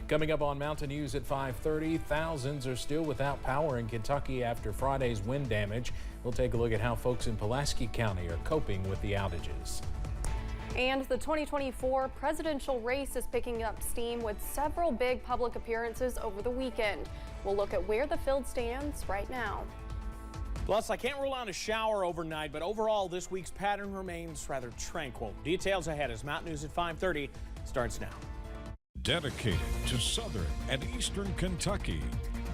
Coming up on Mountain News at 5:30, thousands are still without power in Kentucky after Friday's wind damage. We'll take a look at how folks in Pulaski County are coping with the outages. And the 2024 presidential race is picking up steam with several big public appearances over the weekend. We'll look at where the field stands right now. Plus, I can't rule out a shower overnight, but overall this week's pattern remains rather tranquil. Details ahead as Mountain News at 5:30 starts now. Dedicated to Southern and Eastern Kentucky,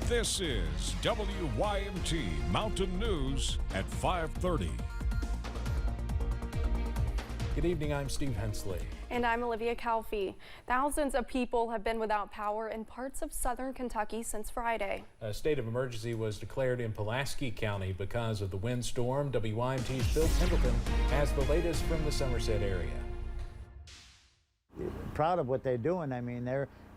this is WYMT Mountain News at 5:30. Good evening, I'm Steve Hensley. And I'm Olivia Calfee. Thousands of people have been without power in parts of southern Kentucky since Friday. A state of emergency was declared in Pulaski County because of the windstorm. WYMT's Bill Pendleton has the latest from the Somerset area. Proud of what they're doing. I mean,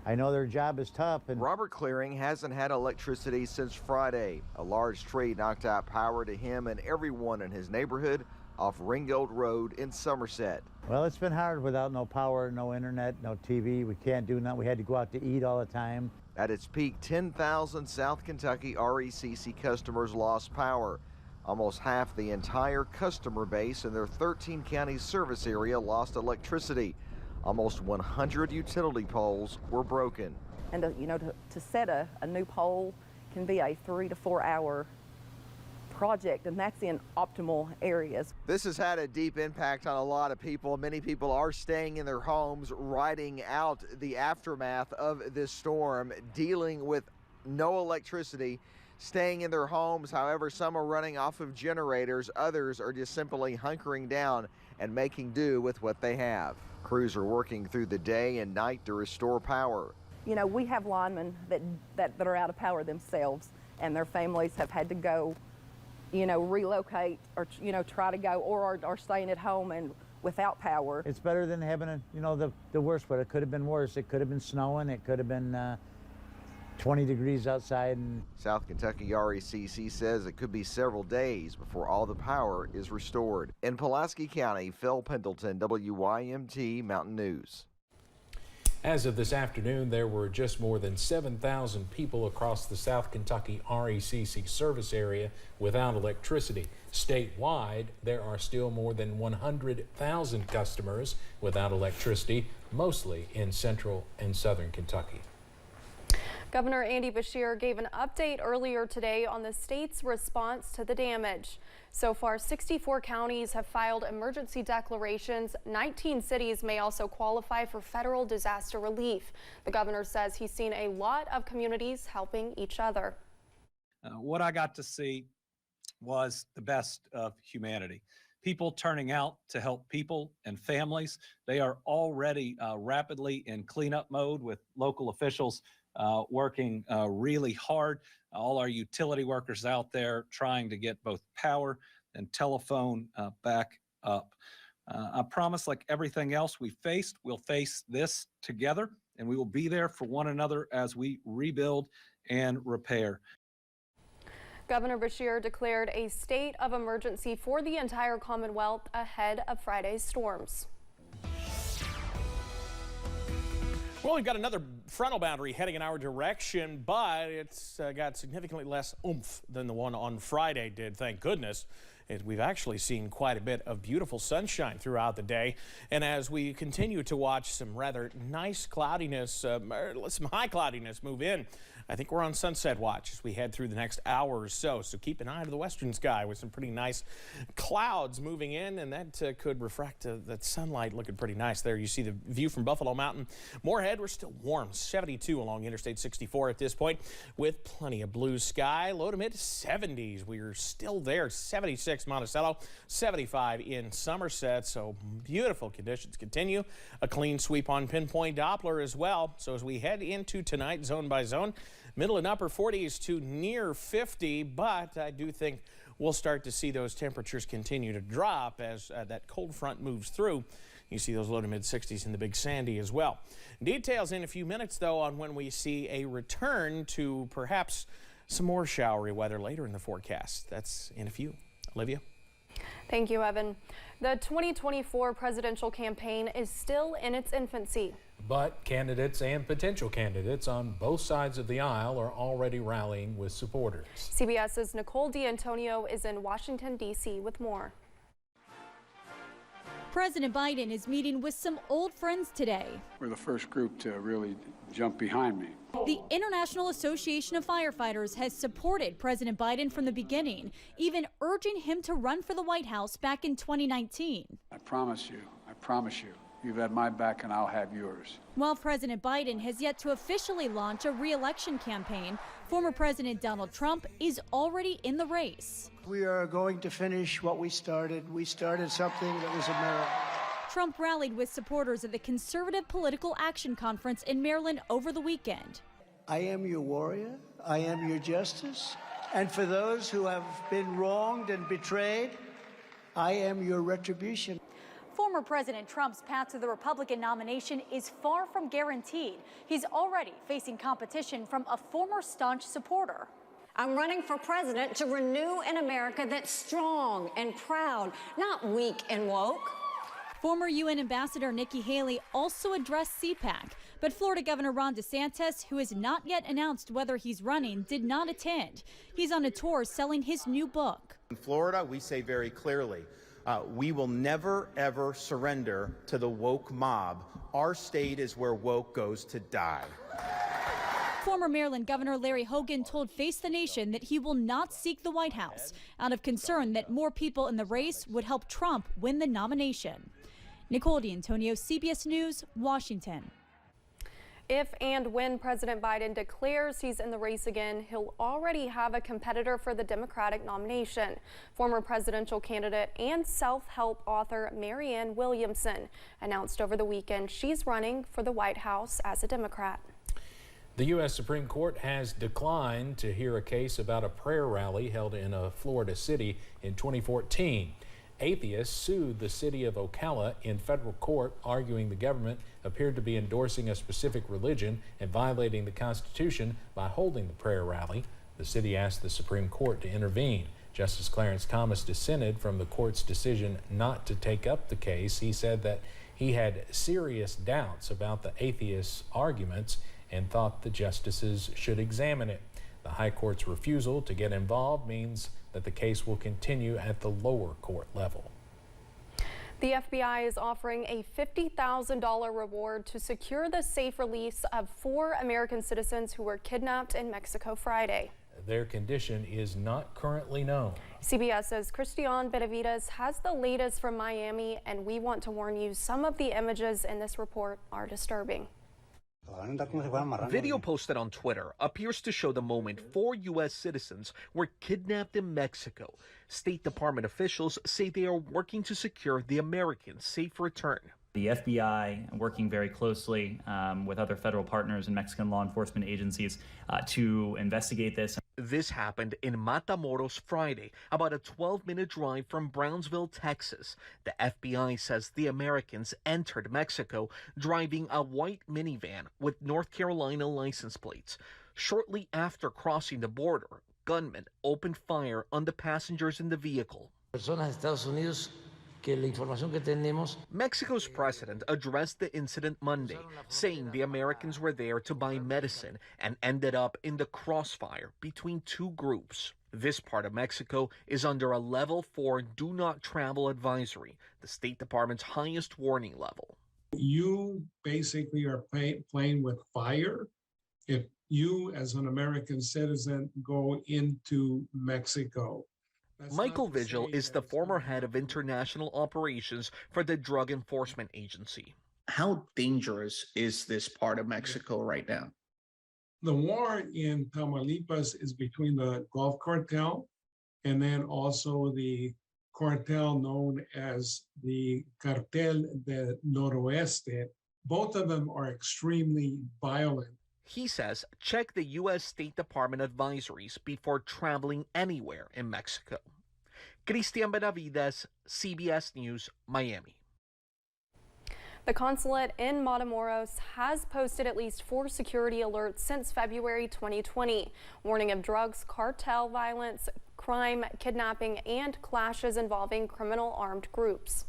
I know their job is tough. And Robert Clearing hasn't had electricity since Friday. A large tree knocked out power to him and everyone in his neighborhood off Ringgold Road in Somerset. Well, it's been hard without no power, no internet, no TV. We can't do nothing. We had to go out to eat all the time. At its peak, 10,000 South Kentucky RECC customers lost power. Almost half the entire customer base in their 13 county service area lost electricity. Almost 100 utility poles were broken. And to set a new pole can be a 3 to 4 hour project, and that's in optimal areas. This has had a deep impact on a lot of people. Many people are staying in their homes, riding out the aftermath of this storm, dealing with no electricity, staying in their homes. However, some are running off of generators. Others are just simply hunkering down and making do with what they have. Crews are working through the day and night to restore power. You know, we have linemen that are out of power themselves, and their families have had to go, relocate or, try to go or are staying at home and without power. It's better than having the worst, but it could have been worse. It could have been snowing. It could have been 20 degrees outside. And South Kentucky RECC says it could be several days before all the power is restored. In Pulaski County, Phil Pendleton, WYMT Mountain News. As of this afternoon, there were just more than 7,000 people across the South Kentucky RECC service area without electricity. Statewide, there are still more than 100,000 customers without electricity, mostly in central and southern Kentucky. Governor Andy Beshear gave an update earlier today on the state's response to the damage. So far, 64 counties have filed emergency declarations. 19 cities may also qualify for federal disaster relief. The governor says he's seen a lot of communities helping each other. What I got to see was the best of humanity. People turning out to help people and families. They are already rapidly in cleanup mode with local officials working really hard. All our utility workers out there trying to get both power and telephone back up. I promise, like everything else we faced, we'll face this together, and we will be there for one another as we rebuild and repair. Governor Beshear declared a state of emergency for the entire Commonwealth ahead of Friday's storms. Well, we've got another frontal boundary heading in our direction, but it's got significantly less oomph than the one on Friday did, thank goodness. We've actually seen quite a bit of beautiful sunshine throughout the day. And as we continue to watch some rather nice cloudiness, some high cloudiness move in, I think we're on sunset watch as we head through the next hour or so. So keep an eye to the western sky with some pretty nice clouds moving in, and that could refract that sunlight looking pretty nice there. You see the view from Buffalo Mountain. Moorhead, we're still warm, 72 along Interstate 64 at this point with plenty of blue sky. Low to mid 70s. We are still there. 76 Monticello, 75 in Somerset. So beautiful conditions continue. A clean sweep on Pinpoint Doppler as well. So as we head into tonight, zone by zone, middle and upper 40s to near 50, but I do think we'll start to see those temperatures continue to drop as that cold front moves through. You see those low to mid 60s in the Big Sandy as well. Details in a few minutes, though, on when we see a return to perhaps some more showery weather later in the forecast. That's in a few. Olivia? Thank you, Evan. The 2024 presidential campaign is still in its infancy. But candidates and potential candidates on both sides of the aisle are already rallying with supporters. CBS's Nicole D'Antonio is in Washington, D.C. with more. President Biden is meeting with some old friends today. We're the first group to really jump behind me. The International Association of Firefighters has supported President Biden from the beginning, even urging him to run for the White House back in 2019. I promise you, you've had my back and I'll have yours. While President Biden has yet to officially launch a re-election campaign, former President Donald Trump is already in the race. We are going to finish what we started. We started something that was America. Trump rallied with supporters at the Conservative Political Action Conference in Maryland over the weekend. I am your warrior. I am your justice. And for those who have been wronged and betrayed, I am your retribution. Former President Trump's path to the Republican nomination is far from guaranteed. He's already facing competition from a former staunch supporter. I'm running for president to renew an America that's strong and proud, not weak and woke. Former UN Ambassador Nikki Haley also addressed CPAC, but Florida Governor Ron DeSantis, who has not yet announced whether he's running, did not attend. He's on a tour selling his new book. In Florida, we say very clearly, we will never, ever surrender to the woke mob. Our state is where woke goes to die. Former Maryland Governor Larry Hogan told Face the Nation that he will not seek the White House out of concern that more people in the race would help Trump win the nomination. Nicole D'Antonio, CBS News, Washington. If and when President Biden declares he's in the race again, he'll already have a competitor for the Democratic nomination. Former presidential candidate and self-help author Marianne Williamson announced over the weekend she's running for the White House as a Democrat. The U.S. Supreme Court has declined to hear a case about a prayer rally held in a Florida city in 2014. Atheists sued the city of Ocala in federal court, arguing the government appeared to be endorsing a specific religion and violating the Constitution by holding the prayer rally. The city asked the Supreme Court to intervene. Justice Clarence Thomas dissented from the court's decision not to take up the case. He said that he had serious doubts about the atheists' arguments and thought the justices should examine it. The High Court's refusal to get involved means that the case will continue at the lower court level. The FBI is offering a $50,000 reward to secure the safe release of 4 American citizens who were kidnapped in Mexico Friday. Their condition is not currently known. CBS's Christian Benavides has the latest from Miami, and we want to warn you, some of the images in this report are disturbing. Video posted on Twitter appears to show the moment 4 U.S. citizens were kidnapped in Mexico. State Department officials say they are working to secure the Americans' safe return. The FBI working very closely with other federal partners and Mexican law enforcement agencies to investigate this. This happened in Matamoros Friday, about a 12-minute drive from Brownsville, Texas. The FBI says the Americans entered Mexico driving a white minivan with North Carolina license plates. Shortly after crossing the border, gunmen opened fire on the passengers in the vehicle. Mexico's president addressed the incident Monday, saying the Americans were there to buy medicine and ended up in the crossfire between 2 groups. This part of Mexico is under a level 4 do not travel advisory, the State Department's highest warning level. You basically are playing with fire if you, as an American citizen, go into Mexico. Michael Vigil is the former head of international operations for the Drug Enforcement Agency. How dangerous is this part of Mexico right now? The war in Tamaulipas is between the Gulf Cartel and then also the cartel known as the Cartel del Noroeste. Both of them are extremely violent. He says check the U.S. State Department advisories before traveling anywhere in Mexico. Christian Benavides, CBS News, Miami. The consulate in Matamoros has posted at least 4 security alerts since February 2020, warning of drugs, cartel violence, crime, kidnapping, and clashes involving criminal armed groups.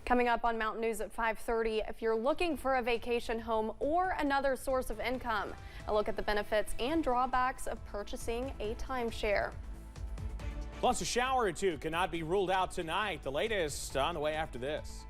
Coming up on Mountain News at 5:30, if you're looking for a vacation home or another source of income, a look at the benefits and drawbacks of purchasing a timeshare. Plus, a shower or two cannot be ruled out tonight. The latest on the way after this.